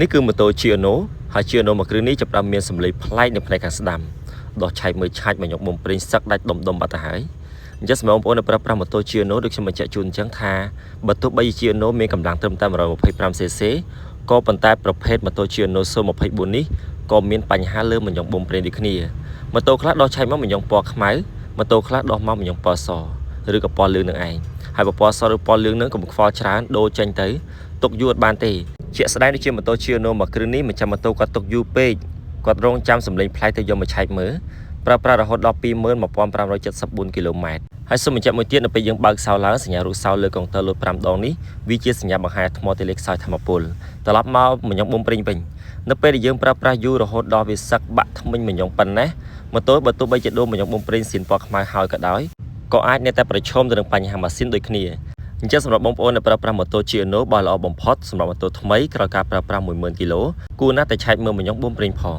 នេះគឺម៉ូតូ Chiono ហើយ Chiono មួយគ្រឿងនេះចាប់ផ្ដើមមានសម្លេងប្លែកនៅផ្នែកខាងស្ដាំដោះឆែកមើលឆាច់មកញោមបំប្រេងសឹកដាច់ដុំបាត់ទៅហើយអញ្ចឹងសម្រាប់បងប្អូននៅប្រើប្រាស់ម៉ូតូ Chiono ដូចខ្ញុំបញ្ជាក់ជូនអញ្ចឹងថាបើទោះបី Chiono មានកម្លាំងត្រឹមតែ 125cc ក៏ប៉ុន្តែប្រភេទម៉ូតូ Chiono 024 នេះក៏មានបញ្ហាលើមកញោមបំប្រេងដូចគ្នាម៉ូតូខ្លះដោះឆែកមកញោមពណ៌ខ្មៅម៉ូតូខ្លះដោះមកញោមពណ៌សឬក៏ពណ៌លឿងនឹងឯងហើយពណ៌សឬពណ៌លឿងនឹងកុំខ្វល់ច្រើនដូរចេញទៅទុកយូរអត់បានទេជាក់ស្ដែងដូចជាម៉ូតូ Chiono មួយគ្រឿងនេះម្ចាស់ម៉ូតូគាត់ទុកយូរពេកគាត់រងចាំសម្លេងប្លែកទៅយកមកឆែកមើលប្រើប្រាស់រហូតដល់ 21574 គីឡូម៉ែត្រហើយសូមបញ្ជាក់មួយទៀតនៅពេលយើងបើកសោឡើងសញ្ញារូបសោលើកុងទ័រលោត5ដងនេះវាជាសញ្ញាបង្ហាញថ្មទីលេខខ្សោយធម្មពលត្រឡប់មកមញងបំប្រេងវិញនៅពេលដែលយើងប្រើប្រាស់យូររហូតដល់វាសឹកបាក់ថ្មិញមញងប៉ុណ្ណេះម៉ូតូបើទោះបីជាដូរមញងបំប្រេងសៀនពណ៌ខ្មៅហើយក៏ដោយក៏អាចនៅតែប្រឈមទៅនឹងបញ្ហាម៉ាស៊ីនដូចគ្នាអញ្ចឹងសម្រាប់បងប្អូនដែលប្រើប្រាស់ម៉ូតូ Chiono បើល្អបំផុតសម្រាប់ម៉ូតូថ្មីក្រោយការប្រើប្រាស់ 10000 គីឡូគួរណាស់តែឆែកមើលមញងបំប្រេងផង